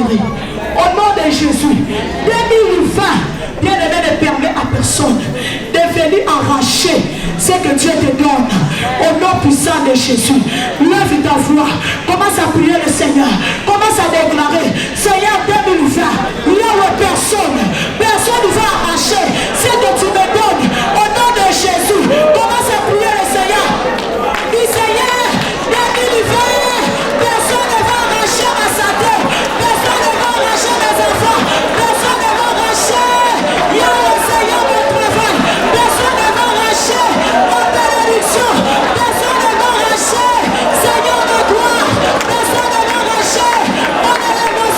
prospérer. Au nom de Jésus, 2020, bien-aimé, ne permet à personne de venir arracher ce que Dieu te donne. Au nom puissant de Jésus, lève ta voix, commence à prier le Seigneur, commence à déclarer, Seigneur, 2020, là où personne ne va arracher ce que tu me donnes. Au nom de Jésus, commence à prier le Seigneur. Dis Seigneur, 2020, personne ne va arracher ma santé, personne ne va arracher mes enfants, personne ne va arracher le Seigneur mon travail, personne ne va arracher mon bénédiction, personne ne va arracher Seigneur de gloire, personne ne va arracher mon élément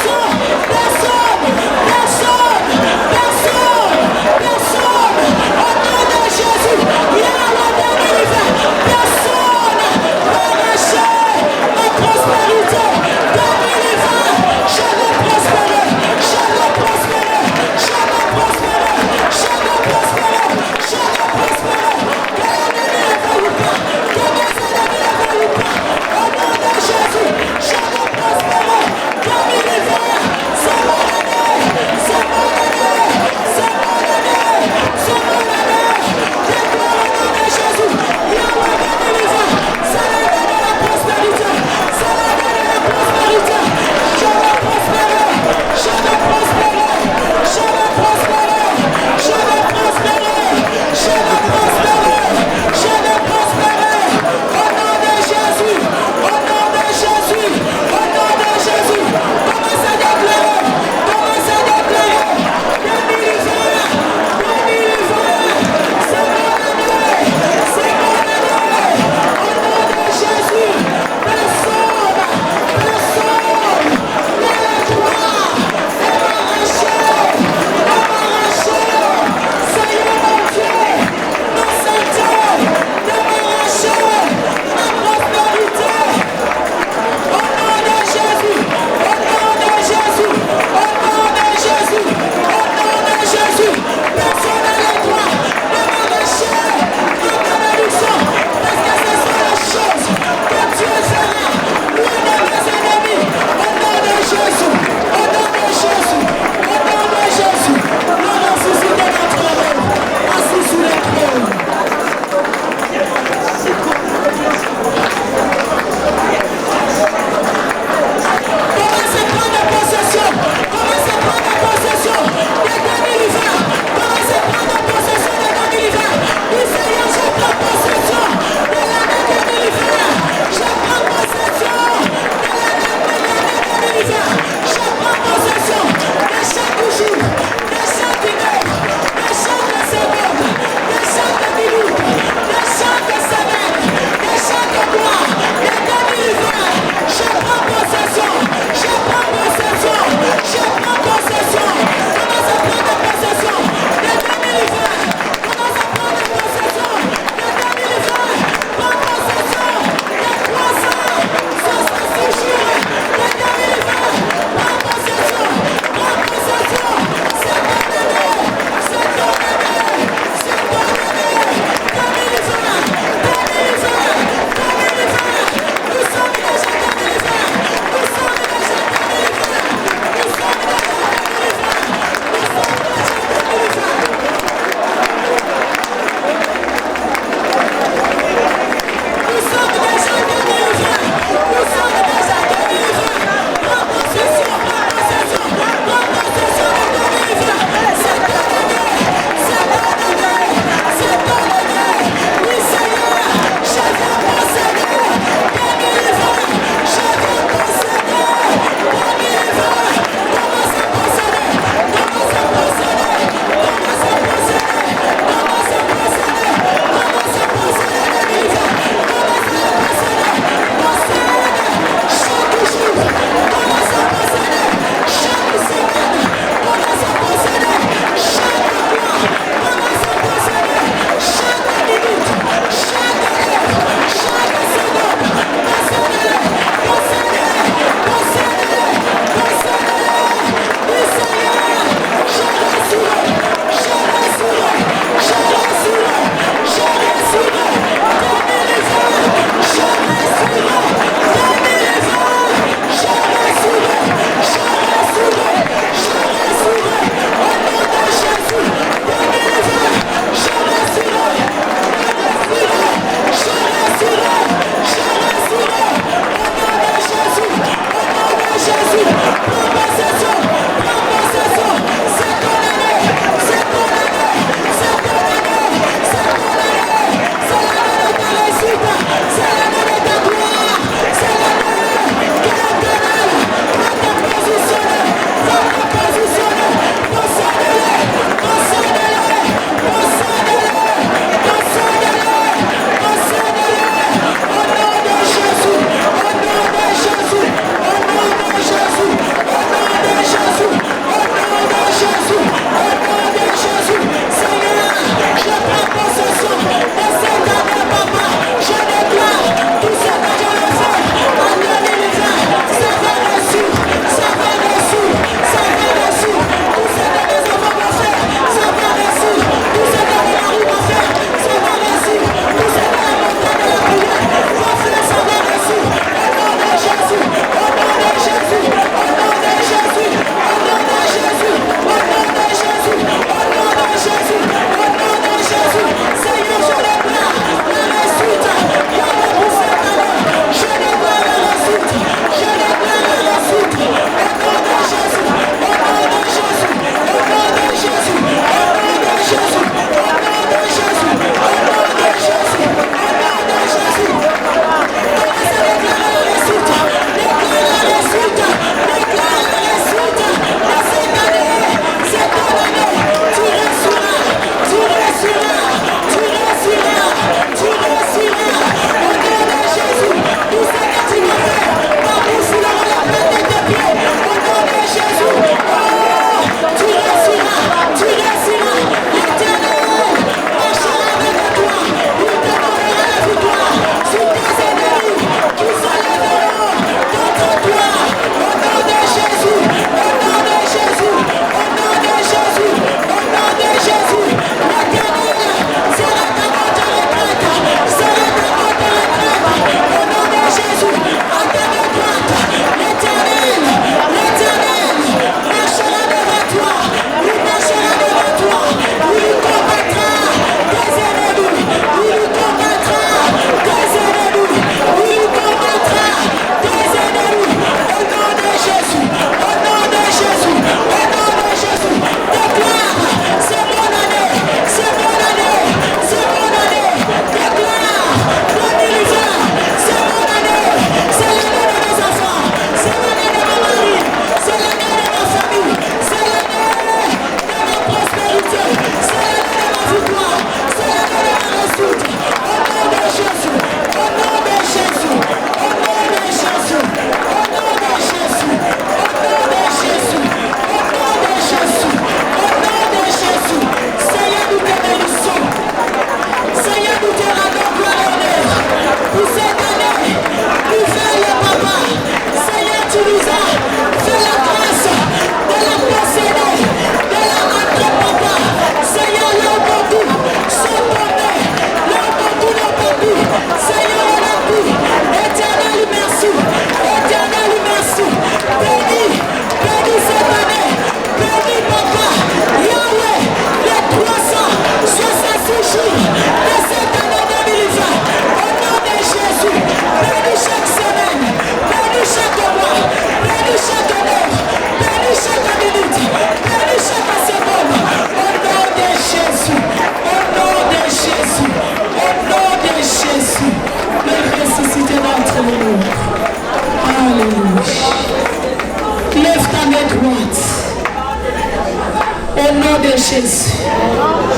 Jésus.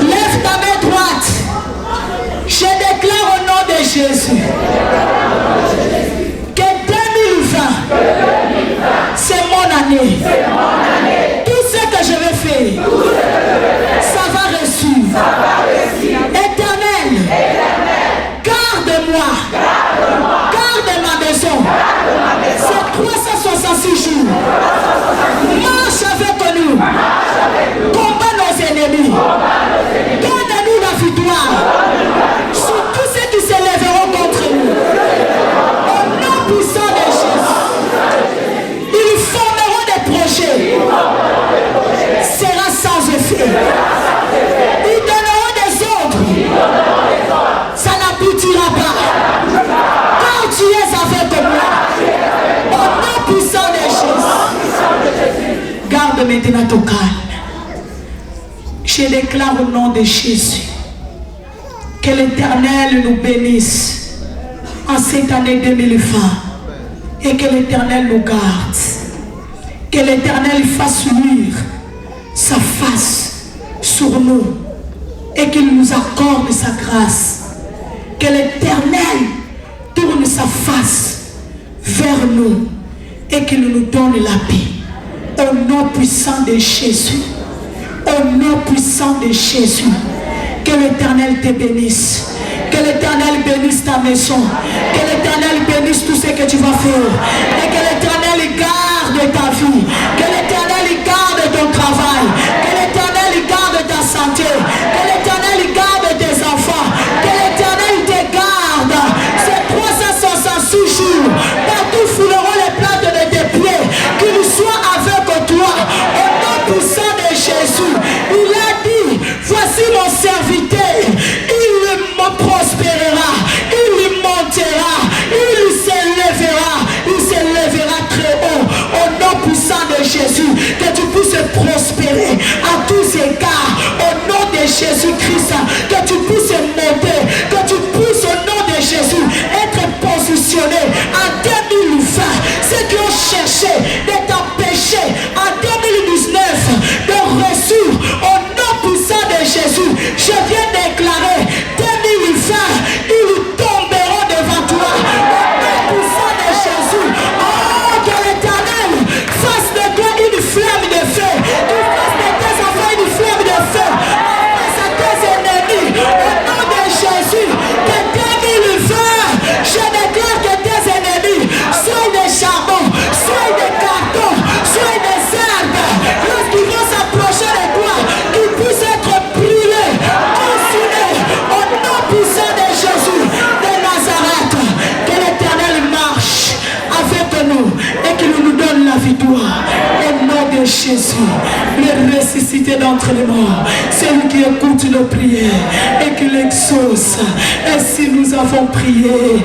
Lève ta main droite. Je déclare au nom de Jésus que 2020, c'est mon année. Tout ce que je vais faire, ça va réussir. Éternel, garde-moi. Garde ma maison. C'est 366 jours. Marche avec nous. Combat nos ennemis. Donne-nous la victoire sur tous ceux qui s'élèveront contre nous. Au nom puissant de Jésus, ils formeront des projets. Sera sans effet. Ils donneront des ordres. Ça n'aboutira pas. Car tu es avec moi. Au nom puissant de Jésus. maintenant ton calme. Je déclare au nom de Jésus que l'Éternel nous bénisse en cette année 2020 et que l'Éternel nous garde. Que l'Éternel fasse luire sa face sur nous et qu'il nous accorde sa grâce. Que l'Éternel tourne sa face vers nous et qu'il nous donne la paix. Au nom puissant de Jésus. Au nom puissant de Jésus. Que l'Éternel te bénisse. Que l'Éternel bénisse ta maison. Que l'Éternel bénisse tout ce que tu vas faire. Et que l'Éternel garde ta vie. Que l'Éternel garde ton travail. Que l'Éternel garde ta santé. Que l'Éternel garde tes enfants. Que l'Éternel te garde. Ces 366 jours. Partout fouleront les plantes de tes pieds. Qu'il soit avec toi. Au nom puissant de Jésus. Il a dit, voici mon serviteur. Il me prospérera. Il montera. Il s'élèvera très haut. Au nom puissant de Jésus. Que tu puisses prospérer à tous égards. Au nom de Jésus-Christ. Que tu puisses monter. Que tu puisses au nom de Jésus être positionné en 2020. Ceux qui ont cherché de t'empêcher en 2019 de reçu au nom puissant de Jésus. Je viens déclarer 2020, ils tomberont devant toi au nom puissant de Jésus. Oh, que l'Éternel fasse de toi une flamme de feu, qu'il fasse de tes enfants une flamme de feu face à tes ennemis au nom de Jésus. Que 2020, je déclare que tes ennemis soient des charbons, soient des cartons, soient des herbes. Lorsqu'ils vont s'approcher de toi, qu'ils puissent être brûlés, consumés au nom puissant de Jésus de Nazareth. Que l'Éternel marche avec nous et qu'il nous donne la victoire. Au nom de Jésus, le ressuscité d'entre les morts, celui qui écoute nos prières et qui l'exauce. Ainsi nous avons prié.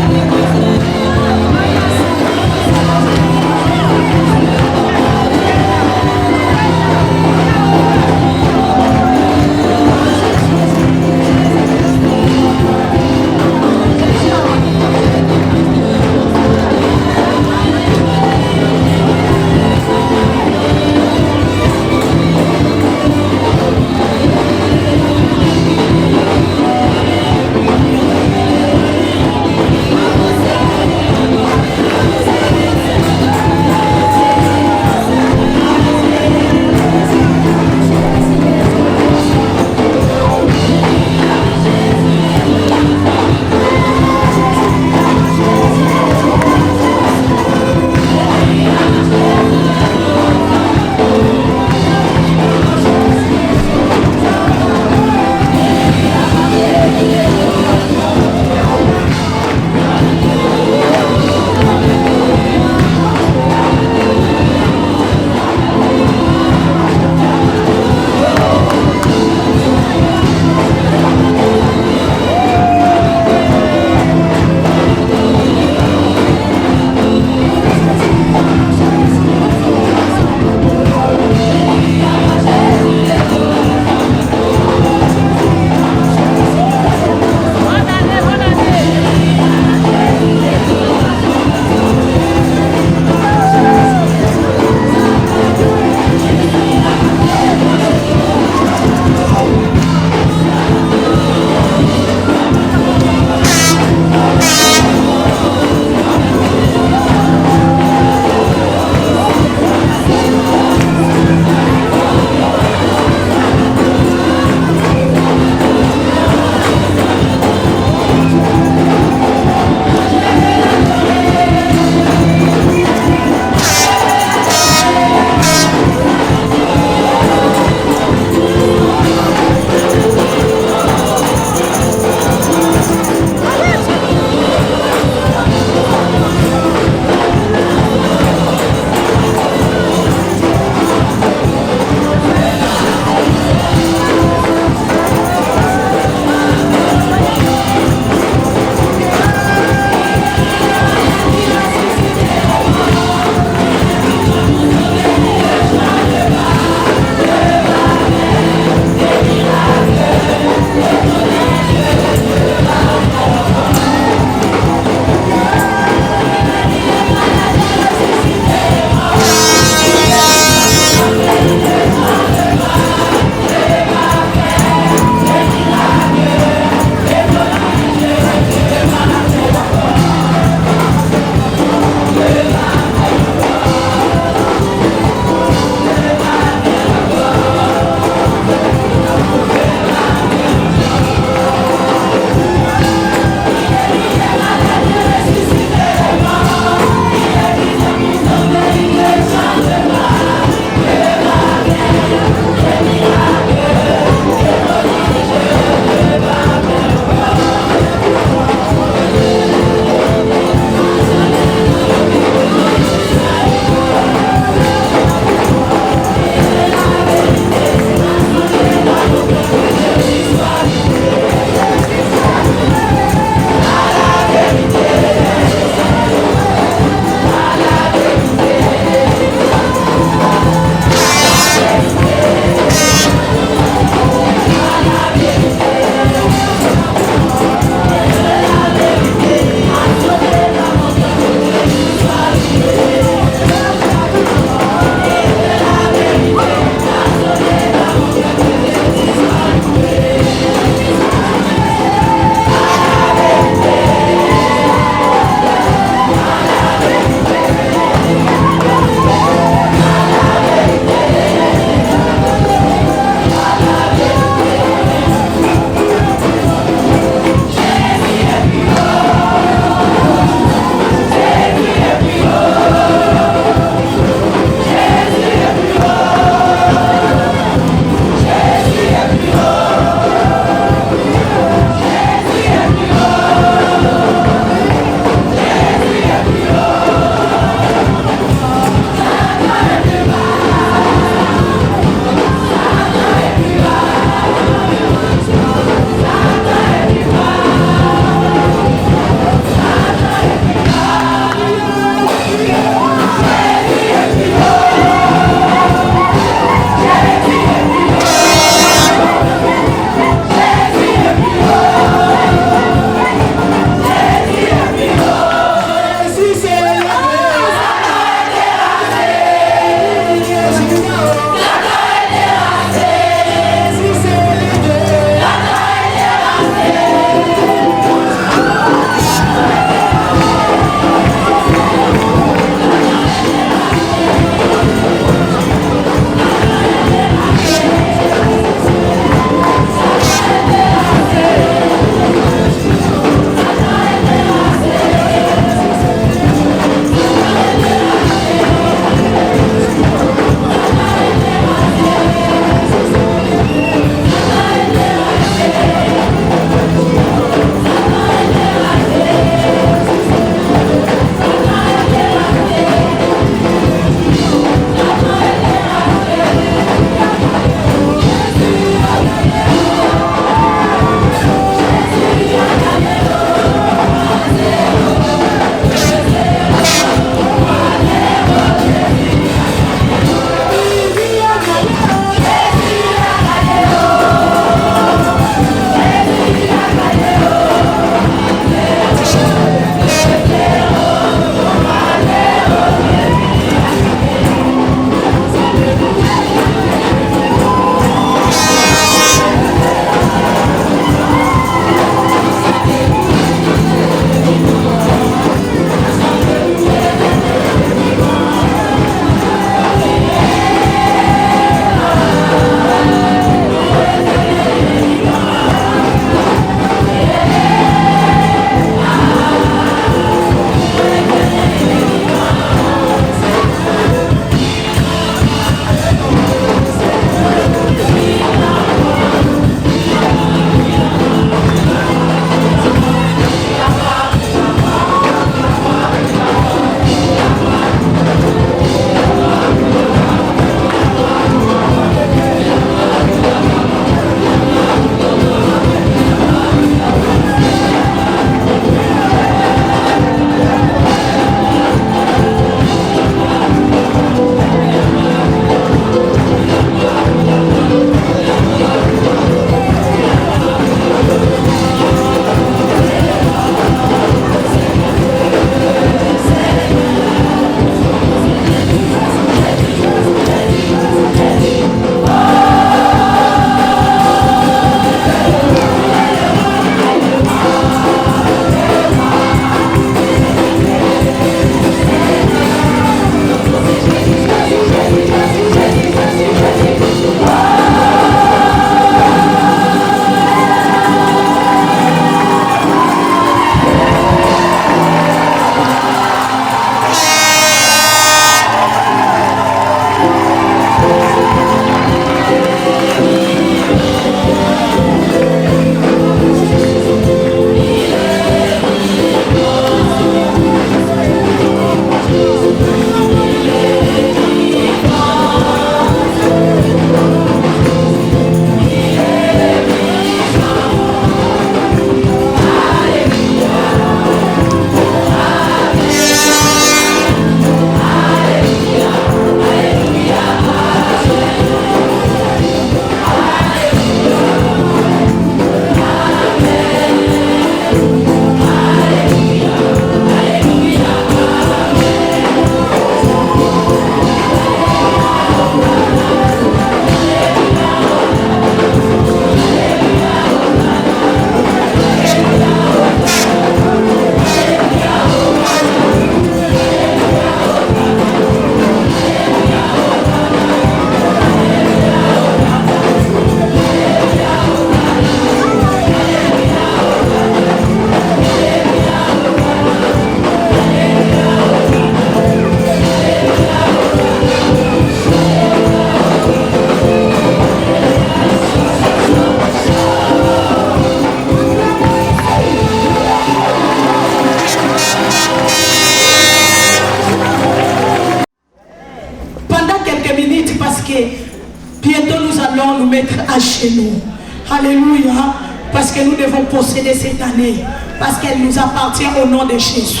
mettre à genoux. Alléluia. Parce que nous devons posséder cette année. Parce qu'elle nous appartient au nom de Jésus.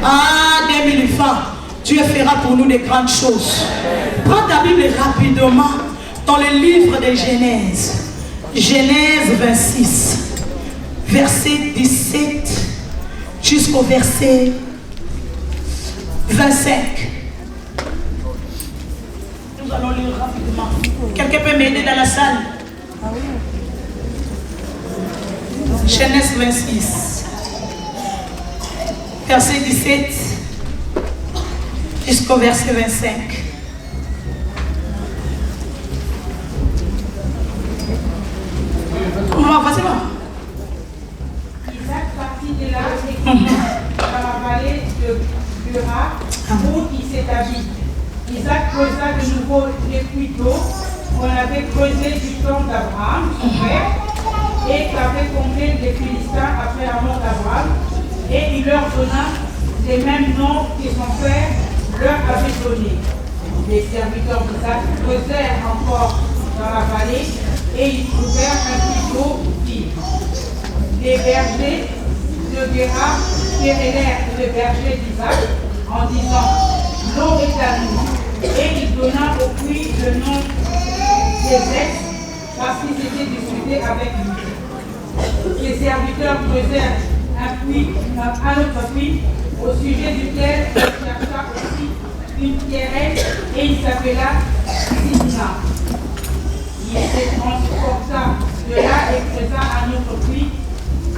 Ah, 2020, Dieu fera pour nous de grandes choses. Prends ta Bible rapidement dans le livre de Genèse. Genèse 26. Verset 17 jusqu'au verset 25. Nous allons lire rapidement. Quelqu'un peut m'aider dans la salle? Genèse 26. Verset 17 jusqu'au verset 25. Comment va-t-il? Isaac partit de là et dans la vallée de Gerar, où il s'établit. Isaac creusa de nouveau les puits d'eau qu'on avait creusés du temps d'Abraham, son père, et qu'avaient comblé les Philistins après la mort d'Abraham, et il leur donna les mêmes noms que son père leur avait donnés. Les serviteurs d'Isaac creusèrent encore dans la vallée, et ils trouvèrent un puits d'eau vide. Les bergers de Gerar querellèrent le berger d'Isaac en disant: l'eau est à nous. Et il donna au puits le nom d'Ések parce qu'ils étaient disputés avec lui. Les serviteurs creusèrent un autre puits au sujet duquel il chercha aussi une pierrette et il s'appela Sitna. Il se transporta de là et creusa un autre puits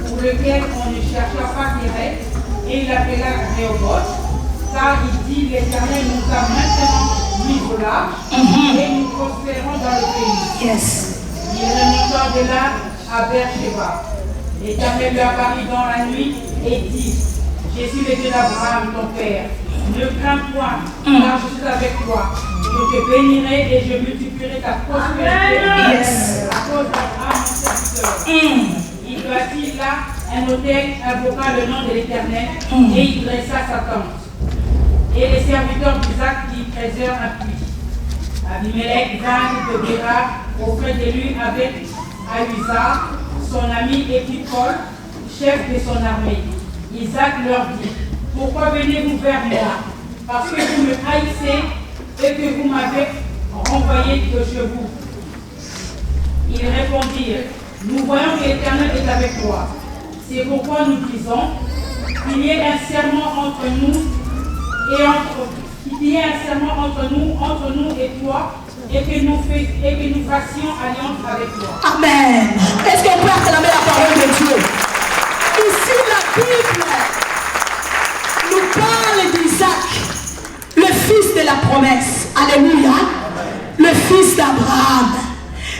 pour lequel on ne chercha pas pierrette et il appela Rehoboth. Car il dit: l'Éternel nous a maintenant mis au large et nous prospérons dans le pays. Yes. Il remonta de là à Beersheba. L'Éternel lui apparut dans la nuit et dit: je suis le Dieu d'Abraham, ton père. Ne crains point, car je suis avec toi. Je te bénirai et je multiplierai ta prospérité à cause d'Abraham, mon serviteur. Il bâtit là un autel, invoqua le nom de l'Éternel et il dressa sa tente. Et les serviteurs d'Isaac y creusèrent un puits. Abimelech vint de Gerar auprès de lui avec Ahuzah, son ami, et Phicol, chef de son armée. Isaac leur dit: pourquoi venez-vous vers moi? Parce que vous me haïssez et que vous m'avez renvoyé de chez vous. Ils répondirent: nous voyons que l'Éternel est avec toi. C'est pourquoi nous disons qu'il y ait un serment entre nous et toi, et que nous fassions alliance avec toi. Amen. Est-ce qu'on peut acclamer la parole de Dieu? Ici, la Bible nous parle d'Isaac, le fils de la promesse. Alléluia. Le fils d'Abraham.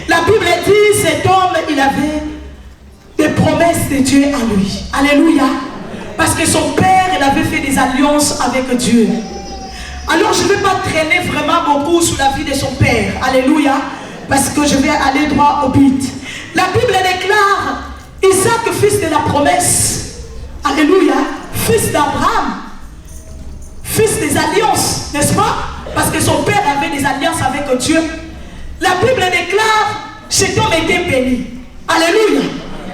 La Bible dit, cet homme, il avait des promesses de Dieu à lui. Alléluia. Parce que son père, il avait fait des alliances avec Dieu. Alors je ne vais pas traîner vraiment beaucoup sur la vie de son père. Alléluia. Parce que je vais aller droit au but. La Bible déclare Isaac, fils de la promesse. Alléluia. Fils d'Abraham. Fils des alliances. N'est-ce pas? Parce que son père avait des alliances avec Dieu. La Bible déclare cet homme était béni. Alléluia.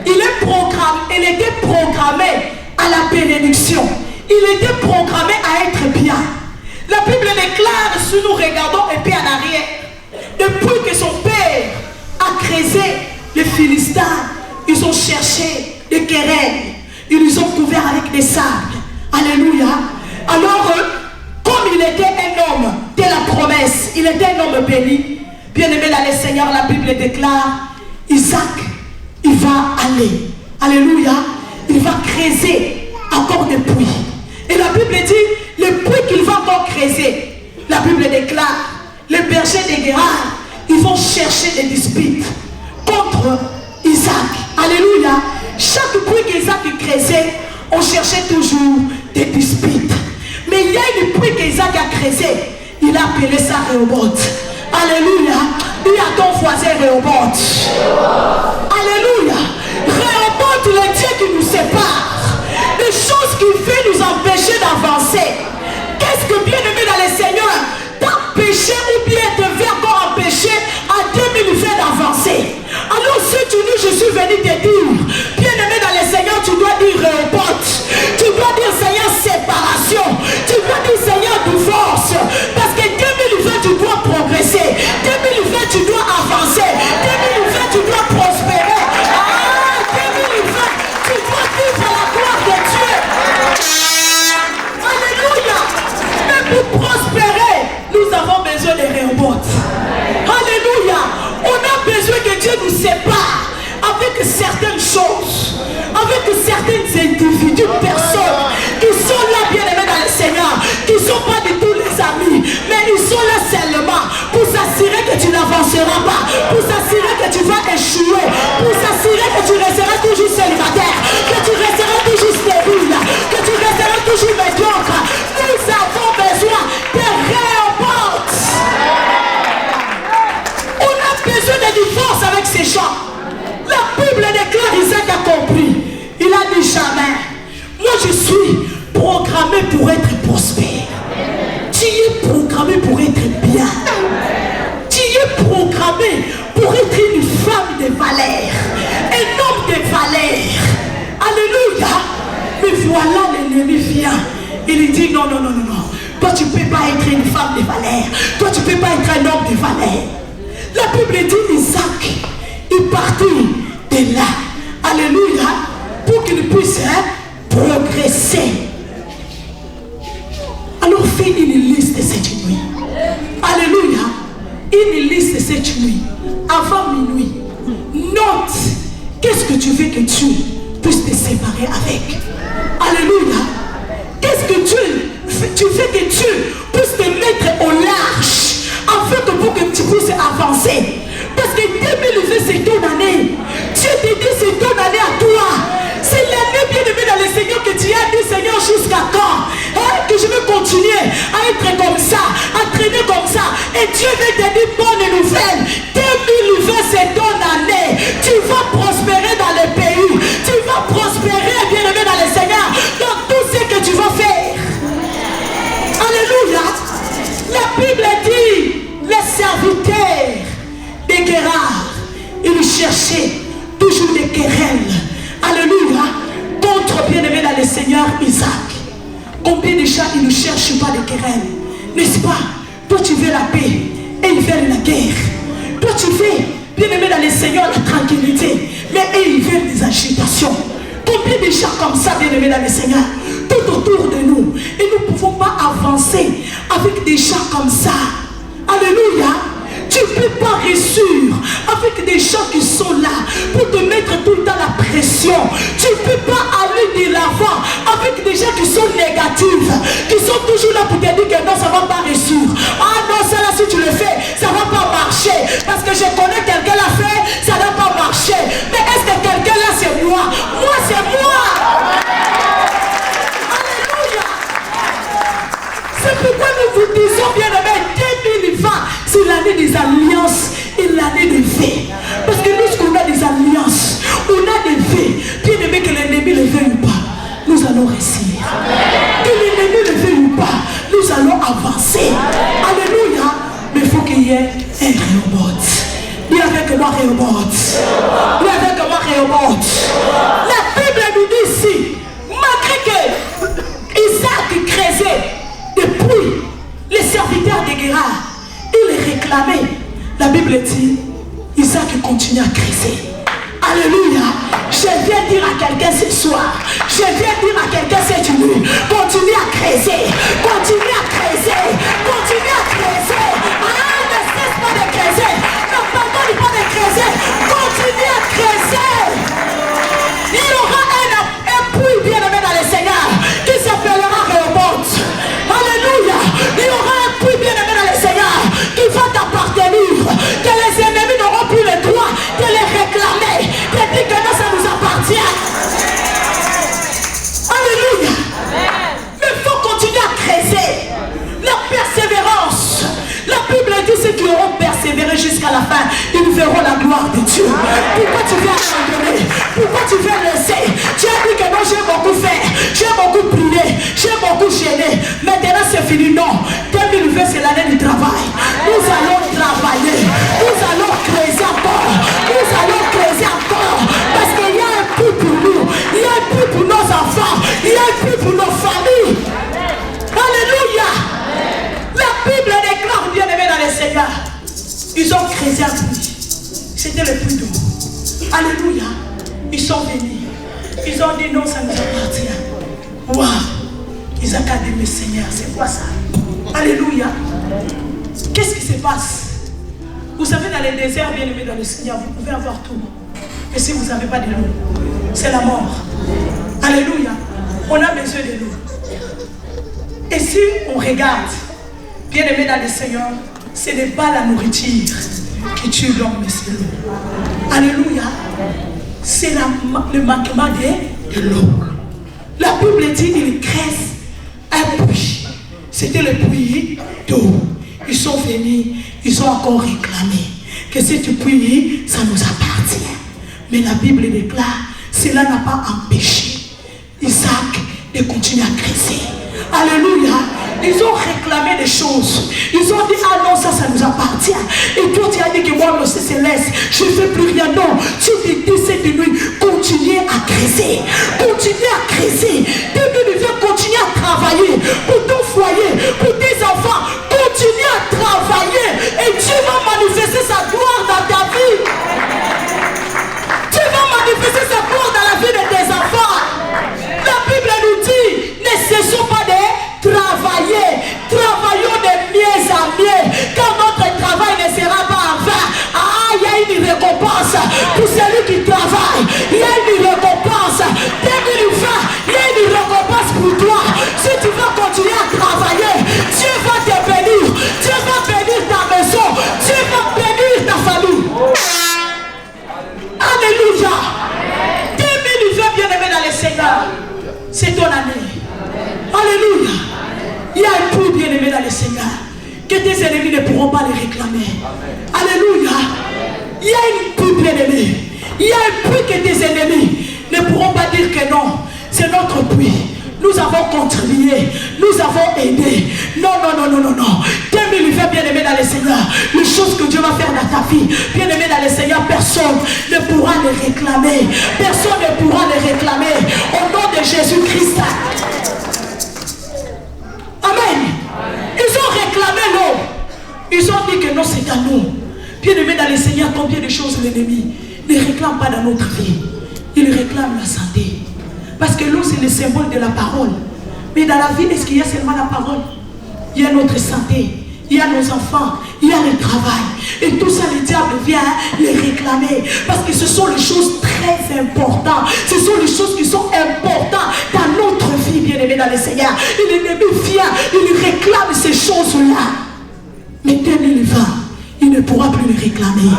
Il était programmé à la bénédiction. Il était programmé à être bien. La Bible déclare, si nous regardons un peu en arrière, depuis que son père a creusé les Philistins, ils ont cherché des querelles, ils les ont couverts avec des sables. Alléluia. Alors, comme il était un homme de la promesse, il était un homme béni, bien aimé dans le Seigneur, la Bible déclare, Isaac, il va aller. Alléluia. Il va creuser encore des puits. Et la Bible dit, les puits qu'il va encore creuser, la Bible déclare, les bergers de Gerar, ils vont chercher des disputes contre Isaac. Alléluia. Chaque puits qu'Isaac creusait, on cherchait toujours des disputes. Mais il y a une puits qu'Isaac a creusé, il a appelé ça Rehoboth. Alléluia. Dis à ton voisin Rehoboth. Alléluia. Rehoboth, le Dieu qui nous sépare. Des choses qui fait nous empêcher d'avancer. Qu'est-ce que bien aimé dans le Seigneur t'empêcher ou bien te fait encore empêcher à 2020 d'avancer? je suis venu te dire, bien-aimé dans le Seigneur, tu dois dire révolte. Tu dois dire Seigneur séparation. Tu dois dire Seigneur divorce. Parce que 2020 tu dois progresser. 2020 tu dois avancer. 2020 tu dois prospérer. 2020 tu dois vivre la gloire de Dieu. Alléluia. Mais pour prospérer, nous avons besoin de révolte. Alléluia. On a besoin que Dieu nous sépare avec certaines choses, avec certains individus, personnes qui sont là bien aimés dans le Seigneur, qui ne sont pas du tout les amis, mais ils sont là seulement pour s'assurer que tu n'avanceras pas, pour s'assurer que tu vas échouer, pour s'assurer que tu resteras toujours célibataire, que tu resteras toujours stérile, que tu resteras toujours médiocre. Nous avons besoin de révolte. On a besoin de divorce avec ces gens. La Bible déclare, Isaac a compris. Il a dit jamais. Moi je suis programmé pour être prospère. Tu es programmé pour être bien. Tu es programmé pour être une femme de valeur. Un homme de valeur. Alléluia. Mais voilà l'ennemi vient. Il dit non, non, non, non, non. Toi tu ne peux pas être une femme de valeur. Toi tu ne peux pas être un homme de valeur. La Bible dit Isaac, il partit de là. Alléluia. Pour qu'il puisse progresser. Alors fais une liste cette nuit. Alléluia. Une liste cette nuit. Avant minuit. Note. Qu'est-ce que tu veux que Dieu puisse te séparer avec. Alléluia. Qu'est-ce que tu veux que Dieu puisse te mettre au large. Afin que pour que tu puisses avancer. Parce que 2020 c'est ton année. Dieu te dit c'est ton année à toi. C'est l'année bien aimée dans le Seigneur que tu as dit Seigneur jusqu'à quand que je vais continuer à être comme ça, à traîner comme ça. Et Dieu veut te dire bonne nouvelle. 2020 c'est ton année. Tu vas prospérer dans le pays. Tu vas prospérer bien aimé dans le Seigneur. Dans tout ce que tu vas faire. Alléluia. La Bible dit les serviteurs des Gérard, ils cherchaient toujours des querelles. Alléluia. Contre bien-aimé dans le Seigneur Isaac. Combien de gens ils ne cherchent pas de querelles? N'est-ce pas? Toi tu veux la paix et ils veulent la guerre. Toi tu veux bien-aimé dans le Seigneur la tranquillité, mais ils veulent des agitations. Combien de gens comme ça bien-aimé dans le Seigneur tout autour de nous, et nous ne pouvons pas avancer avec des gens comme ça. Alléluia. Tu ne peux pas réussir avec des gens qui sont là pour te mettre tout le temps la pression. Tu ne peux pas aller de l'avant avec des gens qui sont négatifs, qui sont toujours là pour te dire que non, ça ne va pas réussir. Ah non, ça là, si tu le fais, ça ne va pas marcher. Parce que je connais quelqu'un l'a fait, ça n'a pas marché. Mais est-ce que quelqu'un là, c'est moi? Moi, c'est moi. Alléluia. C'est pourquoi nous vous disons, bien aimé, 2020, c'est l'année des alliances et l'année des faits. Parce que lorsqu'on a des alliances, on a des faits. Bien aimé, que l'ennemi le veuille ou pas, nous allons réussir. Que l'ennemi le veuille ou pas, nous allons avancer. Alléluia. Mais il faut qu'il y ait un révolte. Dis avec moi révolte. Dis avec moi révolte. La Bible nous dit ici, malgré que Isaac creusait depuis les serviteurs de Gérard, il les réclamait. La Bible dit, Isaac continue à creuser. Alléluia. Je viens dire à quelqu'un ce soir, je viens dire à quelqu'un cette nuit, continue à creuser, continue à creuser, continue à creuser. Ah, ne cesse pas de creuser, ne pardonne pas de creuser, continue à creuser. Il y aura un puits bien aimé dans le Seigneur qui s'appellera Réhoboth. Alléluia. Il y aura un puits bien aimé dans le Seigneur qui va t'appartenir, que les ennemis n'auront plus le droit de les réclamer, de dire que non, ça nous appartient. Alléluia. Mais il faut continuer à creuser. La persévérance. La Bible dit ceux qui auront persévéré jusqu'à la fin, ils verront la gloire de Dieu. Pourquoi tu veux abandonner? Pourquoi tu veux laisser? Tu as dit que non, j'ai beaucoup fait, j'ai beaucoup prié, j'ai beaucoup gêné. Maintenant c'est fini. Non, 2020 c'est l'année du travail. Nous allons travailler, nous allons creuser encore, nous allons creuser encore, Alléluia. Ils sont venus. Ils ont dit non, ça nous appartient. Waouh. Isaac a dit, mais Seigneur, c'est quoi ça? Alléluia. Qu'est-ce qui se passe? Vous savez, dans les déserts, bien aimés dans le Seigneur, vous pouvez avoir tout. Mais si vous n'avez pas de l'eau, c'est la mort. Alléluia. On a besoin de l'eau. Et si on regarde, bien aimé dans le Seigneur, ce n'est pas la nourriture qui tue l'homme, mais c'est l'eau. Alléluia. C'est le manquement de l'eau. La Bible dit qu'il crée un puits. C'était le puits d'eau. Ils sont venus, ils ont encore réclamé que ce puits, ça nous appartient. Mais la Bible déclare, cela n'a pas empêché Isaac de continuer à creuser. Alléluia. Ils ont réclamé des choses. Ils ont dit, ah non, ça nous appartient. Et toi, tu as dit que moi, le céleste, je ne fais plus rien. Non, tu te dis cette nuit, continuez à creuser. Continuez à creuser. Tu veux continuer à travailler pour ton foyer, pour tes enfants. Continue à travailler et Dieu va manifester sa gloire dans ta vie. Dieu va manifester sa gloire dans la vie de tes enfants. La Bible nous dit, ne cessons pas de travailler. Travaillons de mieux en mieux. Quand notre travail ne sera pas en vain. Ah, il y a une récompense pour celui qui travaille. Il y a une récompense. 2020, il y a une récompense pour toi. Si tu vas continuer à travailler, Dieu va te bénir. Dieu va bénir ta maison. Dieu va bénir ta famille. Alléluia. 2020, bien-aimé dans le Seigneur, c'est ton année. Alléluia. Il y a un puits bien-aimé dans le Seigneur que tes ennemis ne pourront pas les réclamer. Alléluia. Il y a une puits bien-aimé. Il y a un puits que tes ennemis ne pourront pas dire que non. C'est notre puits. Nous avons contribué, nous avons aidé. Non, non, non, non, non, non. 2020, bien-aimé dans le Seigneur, les choses que Dieu va faire dans ta vie, bien-aimé dans le Seigneur, personne ne pourra les réclamer. Personne ne pourra les réclamer. Au nom de Jésus-Christ. Amen. Ils ont réclamé l'eau. Ils ont dit que non, c'est à nous. Bien-aimé dans le Seigneur, combien de choses l'ennemi ne réclame pas dans notre vie? Il réclame la santé. Parce que l'eau, c'est le symbole de la parole. Mais dans la vie, est-ce qu'il y a seulement la parole? Il y a notre santé, il y a nos enfants, il y a le travail. Et tout ça, le diable vient les réclamer. Parce que ce sont les choses très importantes. Ce sont les choses qui sont importantes dans notre vie, bien-aimé dans le Seigneur. Et l'ennemi vient, il réclame ces choses-là. Mais 2020, il ne pourra plus les réclamer.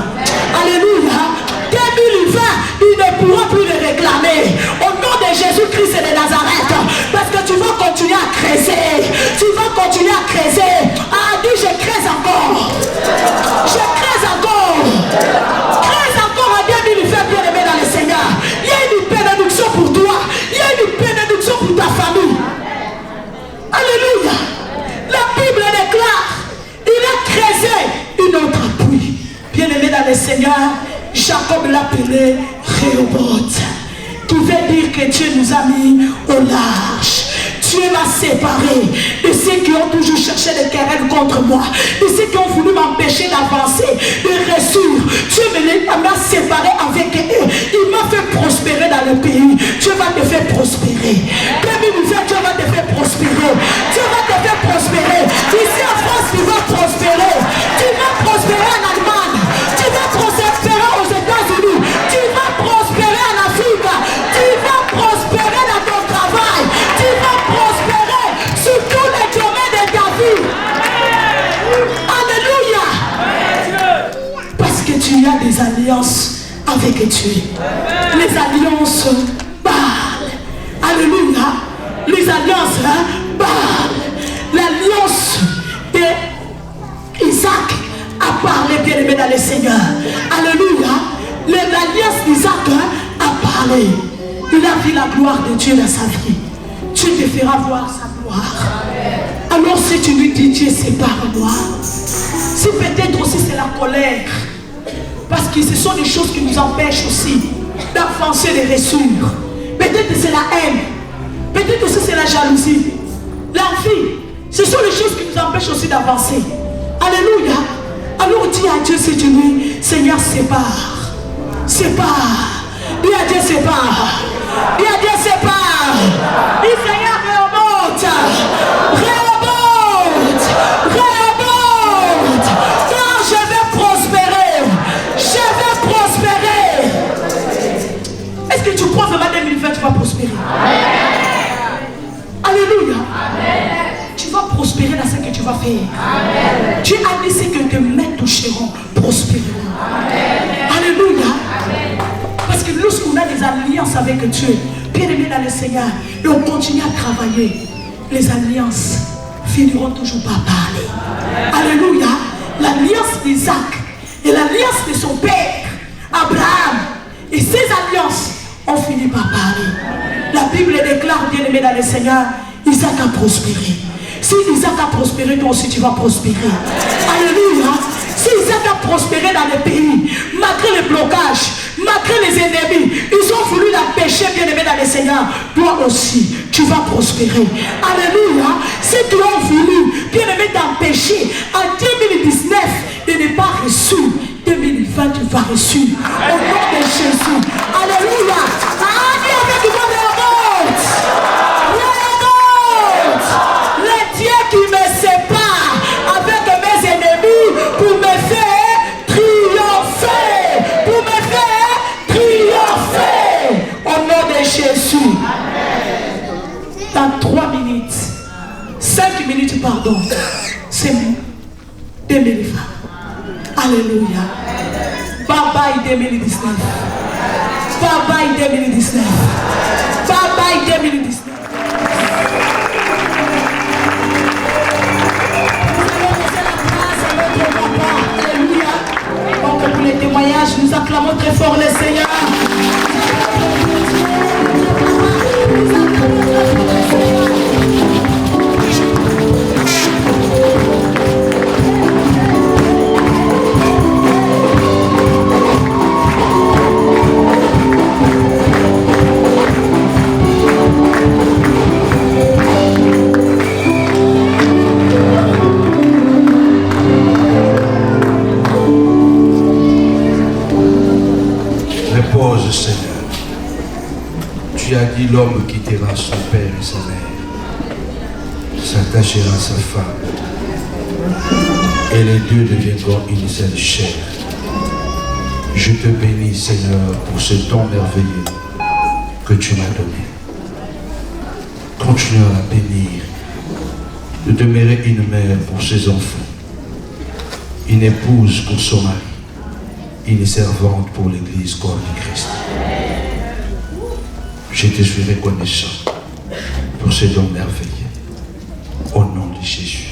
Alléluia. 2020, il ne pourra plus les réclamer. Au nom de Jésus-Christ et de Nazareth. Parce que tu vas continuer à creuser. Tu vas continuer à creuser. Ah, dis, je creuse encore. Je creuse encore. Creuse encore en 2020, bien-aimé dans le Seigneur. Il y a une bénédiction pour toi. Il y a une bénédiction pour ta famille. Alléluia. La Bible déclare, il a creusé une autre puits. Bien-aimé dans le Seigneur, Jacob l'appelait Rehoboth, qui veut dire que Dieu nous a mis au large. Dieu m'a séparé de ceux qui ont toujours cherché des querelles contre moi, de ceux qui ont voulu m'empêcher d'avancer, de réussir. Dieu m'a séparé avec eux. Il m'a fait prospérer dans le pays. Dieu va te faire prospérer. 2020, Dieu va te faire prospérer. Dieu va te faire prospérer. Ici en France, tu vas prospérer. Tu vas prospérer en Allemagne. Tu vas prospérer aux États-Unis. Tu vas prospérer en Afrique. Tu vas prospérer dans ton travail. Tu vas prospérer sur tous les domaines de ta vie. Alléluia. Parce que tu as des alliances avec Dieu. Les alliances parlent. Alléluia. Les alliances parlent. L'alliance d'Isaac a parlé, bien-aimé dans le Seigneur. Alléluia. L'alliance d'Isaac a parlé. Il a vu la gloire de Dieu dans sa vie. Dieu te fera voir sa gloire. Alors si tu lui dis, Dieu sépare-moi. Si peut-être aussi c'est la colère. Parce que ce sont des choses qui nous empêchent aussi d'avancer, de réussir. Peut-être c'est la haine. Peut-être aussi c'est la jalousie. L'envie. Ce sont les choses qui nous empêchent aussi d'avancer. Alléluia. Alors dis à Dieu cette nuit, Seigneur, sépare. Sépare. Dis à Dieu, sépare. Dis à Dieu, sépare. Dis Seigneur, remonte. Remonte. Remonte. Car je vais prospérer. Je vais prospérer. Est-ce que tu crois que en 2020 tu vas prospérer? Alléluia. Tu vas prospérer dans ce que tu vas faire. Amen. Tu as dit que tes mains toucheront, prospéreront. Alléluia. Amen. Parce que lorsqu'on a des alliances avec Dieu, bien aimé dans le Seigneur, et on continue à travailler, les alliances finiront toujours par parler. Alléluia. L'alliance d'Isaac et l'alliance de son père, Abraham, et ces alliances ont fini par parler. La Bible déclare, bien aimé dans le Seigneur, Isaac a prospéré. Si Isaac a prospéré, toi aussi tu vas prospérer. Alléluia. Si Isaac a prospéré dans le pays, malgré les blocages, malgré les ennemis, ils ont voulu l'empêcher, bien aimé dans le Seigneur, toi aussi tu vas prospérer. Alléluia. Si tu as voulu, bien aimé, t'empêcher en 2019 de ne pas reçu, 2020 tu vas reçu. Au nom de Jésus. Alléluia. Allez avec moi, remonte. Les dieux qui me séparent avec mes ennemis pour me faire triompher. Pour me faire triompher. Au nom de Jésus. Dans 3 minutes, 5 minutes, pardon, c'est 2020. Alléluia. Bye bye 2019. Bye bye 2019. Bye bye 2019. Alléluia. Donc pour les témoignages, nous acclamons très fort le Seigneur. Repose, Seigneur. Tu as dit l'homme quittera son père et sa mère, s'attachera à sa femme, et les deux deviendront une seule chair. Je te bénis, Seigneur, pour ce don merveilleux que tu m'as donné. Continue à la bénir, de demeurer une mère pour ses enfants, une épouse pour son mari, une servante pour l'église corps du Christ. Je te suis reconnaissant pour ce don merveilleux. Au nom de Jésus.